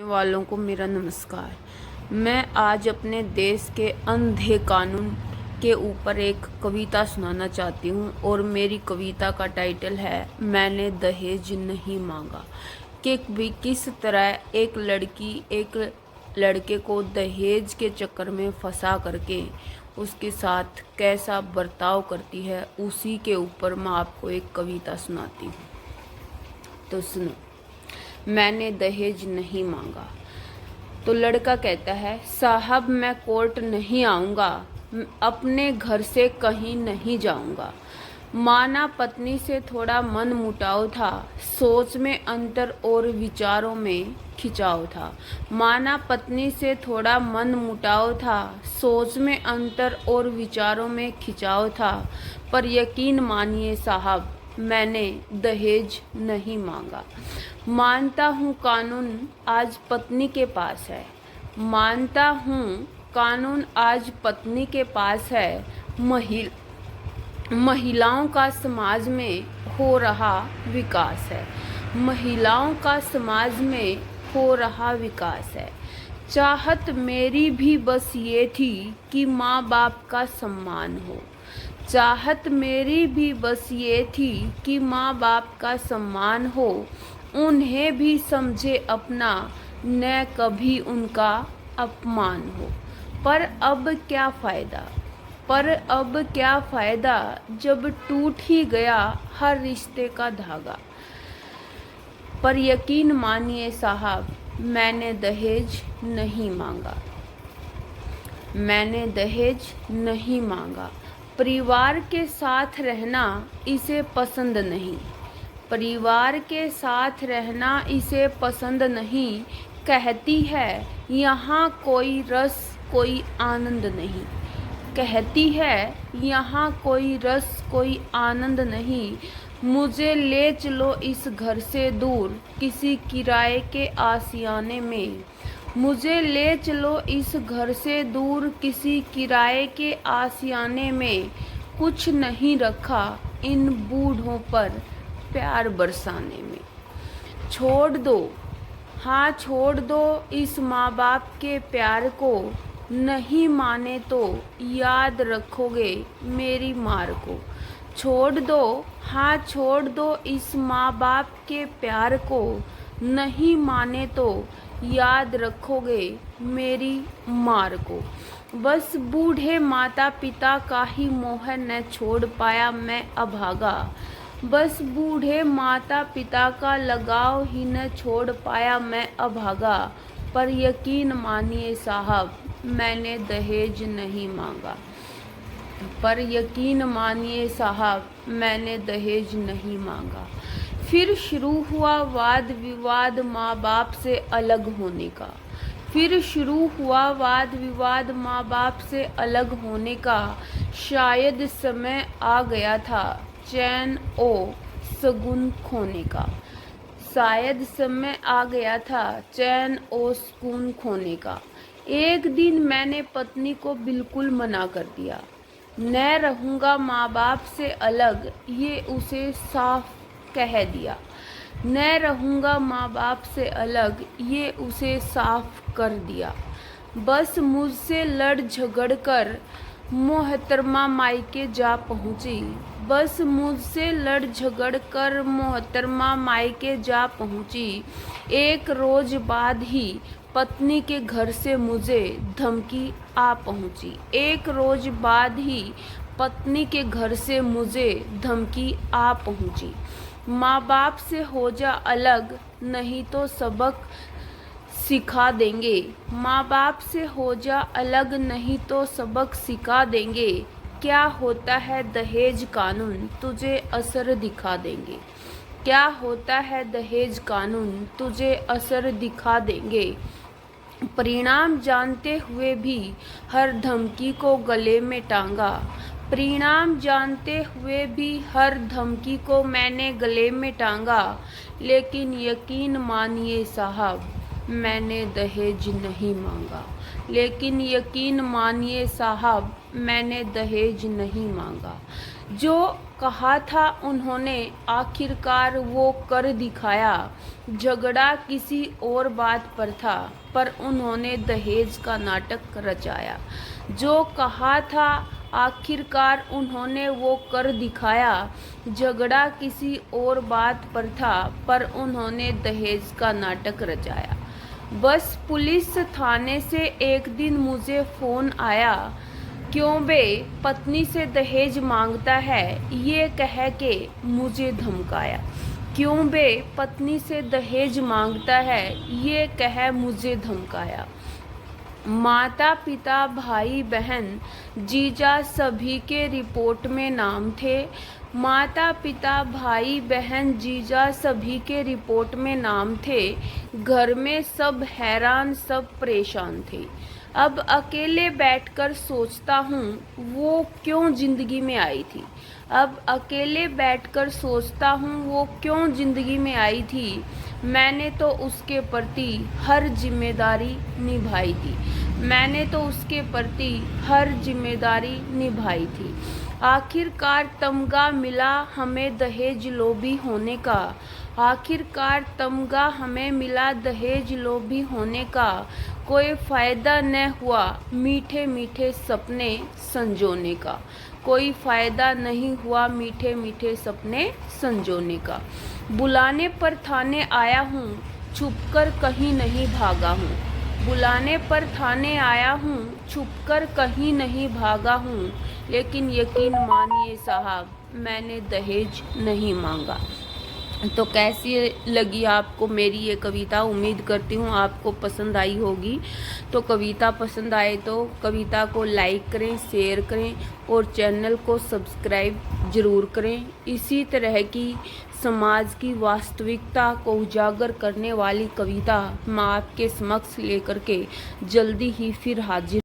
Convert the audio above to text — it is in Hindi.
वालों को मेरा नमस्कार। मैं आज अपने देश के अंधे कानून के ऊपर एक कविता सुनाना चाहती हूँ और मेरी कविता का टाइटल है मैंने दहेज नहीं मांगा। कि भी किस तरह एक लड़की एक लड़के को दहेज के चक्कर में फंसा करके उसके साथ कैसा बर्ताव करती है, उसी के ऊपर मैं आपको एक कविता सुनाती हूँ। तो सुनो। मैंने दहेज नहीं मांगा। तो लड़का कहता है, साहब मैं कोर्ट नहीं आऊँगा, अपने घर से कहीं नहीं जाऊँगा। माना पत्नी से थोड़ा मन मुटाव था, सोच में अंतर और विचारों में खिंचाव था। माना पत्नी से थोड़ा मन मुटाव था, सोच में अंतर और विचारों में खिंचाव था, पर यकीन मानिए साहब मैंने दहेज नहीं मांगा। मानता हूँ कानून आज पत्नी के पास है, मानता हूँ कानून आज पत्नी के पास है। महिलाओं का समाज में हो रहा विकास है, महिलाओं का समाज में हो रहा विकास है। चाहत मेरी भी बस ये थी कि माँ बाप का सम्मान हो, चाहत मेरी भी बस ये थी कि माँ बाप का सम्मान हो, उन्हें भी समझे अपना न कभी उनका अपमान हो। पर अब क्या फ़ायदा, पर अब क्या फ़ायदा जब टूट ही गया हर रिश्ते का धागा। पर यकीन मानिए साहब मैंने दहेज नहीं मांगा, मैंने दहेज नहीं मांगा। परिवार के साथ रहना इसे पसंद नहीं, परिवार के साथ रहना इसे पसंद नहीं। कहती है यहाँ कोई रस कोई आनंद नहीं, कहती है यहाँ कोई रस कोई आनंद नहीं। मुझे ले चलो इस घर से दूर किसी किराए के आशियाने में, मुझे ले चलो इस घर से दूर किसी किराए के आशियाने में। कुछ नहीं रखा इन बूढ़ों पर प्यार बरसाने में। छोड़ दो, हाँ छोड़ दो इस माँ बाप के प्यार को, नहीं माने तो याद रखोगे मेरी मार को। छोड़ दो, हाँ छोड़ दो इस माँ बाप के प्यार को, नहीं माने तो याद रखोगे मेरी मार को। बस बूढ़े माता पिता का ही मोह न छोड़ पाया मैं अभागा, बस बूढ़े माता पिता का लगाव ही न छोड़ पाया मैं अभागा। पर यकीन मानिए साहब मैंने दहेज नहीं मांगा, पर यकीन मानिए साहब मैंने दहेज नहीं मांगा। फिर शुरू हुआ वाद विवाद माँ बाप से अलग होने का, फिर शुरू हुआ वाद विवाद माँ बाप से अलग होने का। शायद समय आ गया था चैन ओ सुकून खोने का, शायद समय आ गया था चैन और सुकून खोने का। एक दिन मैंने पत्नी को बिल्कुल मना कर दिया, न रहूँगा माँ बाप से अलग, ये उसे साफ कह दिया। न रहूँगा माँ बाप से अलग, ये उसे साफ कर दिया। बस मुझसे लड़ झगड़ कर मोहतरमा मायके जा पहुँची, बस मुझसे लड़ झगड़ कर मोहतरमा मायके जा पहुँची। एक रोज़ बाद ही पत्नी के घर से मुझे धमकी आ पहुँची, एक रोज़ बाद ही पत्नी के घर से मुझे धमकी आ पहुँची। माँ बाप से हो जा अलग नहीं तो सबक सिखा देंगे, माँ बाप से हो जा अलग नहीं तो सबक सिखा देंगे। क्या होता है दहेज कानून तुझे असर दिखा देंगे, क्या होता है दहेज कानून तुझे असर दिखा देंगे। परिणाम जानते हुए भी हर धमकी को गले में टांगा, परिणाम जानते हुए भी हर धमकी को मैंने गले में टांगा। लेकिन यकीन मानिए साहब मैंने दहेज नहीं मांगा। लेकिन यकीन मानिए साहब, मैंने दहेज नहीं मांगा। जो कहा था उन्होंने आखिरकार वो कर दिखाया। झगड़ा किसी और बात पर था, पर उन्होंने दहेज का नाटक रचाया। जो कहा था आखिरकार उन्होंने वो कर दिखाया। झगड़ा किसी और बात पर था, पर उन्होंने दहेज का नाटक रचाया। बस पुलिस थाने से एक दिन मुझे फ़ोन आया, क्यों बे पत्नी से दहेज मांगता है, ये कह के मुझे धमकाया। क्यों बे पत्नी से दहेज मांगता है, ये कह मुझे धमकाया। माता पिता भाई बहन जीजा सभी के रिपोर्ट में नाम थे। माता पिता भाई बहन जीजा सभी के रिपोर्ट में नाम थे। घर में सब हैरान, सब परेशान थे। अब अकेले बैठकर सोचता हूँ वो क्यों जिंदगी में आई थी। अब अकेले बैठकर सोचता हूँ वो क्यों जिंदगी में आई थी। मैंने तो उसके प्रति हर जिम्मेदारी निभाई थी। मैंने तो उसके प्रति हर जिम्मेदारी निभाई थी। आखिरकार तमगा मिला हमें दहेज लोभी होने का। आखिरकार तमगा हमें मिला दहेज लोभी होने का। कोई फ़ायदा न हुआ मीठे मीठे सपने संजोने का। कोई फ़ायदा नहीं हुआ मीठे मीठे सपने संजोने का। बुलाने पर थाने आया हूँ, छुपकर कहीं नहीं भागा हूँ। बुलाने पर थाने आया हूँ, छुपकर कहीं नहीं भागा हूँ। लेकिन यकीन मानिए साहब, मैंने दहेज नहीं मांगा। तो कैसी लगी आपको मेरी ये कविता? उम्मीद करती हूँ आपको पसंद आई होगी। तो कविता पसंद आए तो कविता को लाइक करें, शेयर करें और चैनल को सब्सक्राइब ज़रूर करें। इसी तरह की समाज की वास्तविकता को उजागर करने वाली कविता मैं आपके समक्ष लेकर के जल्दी ही फिर हाजिर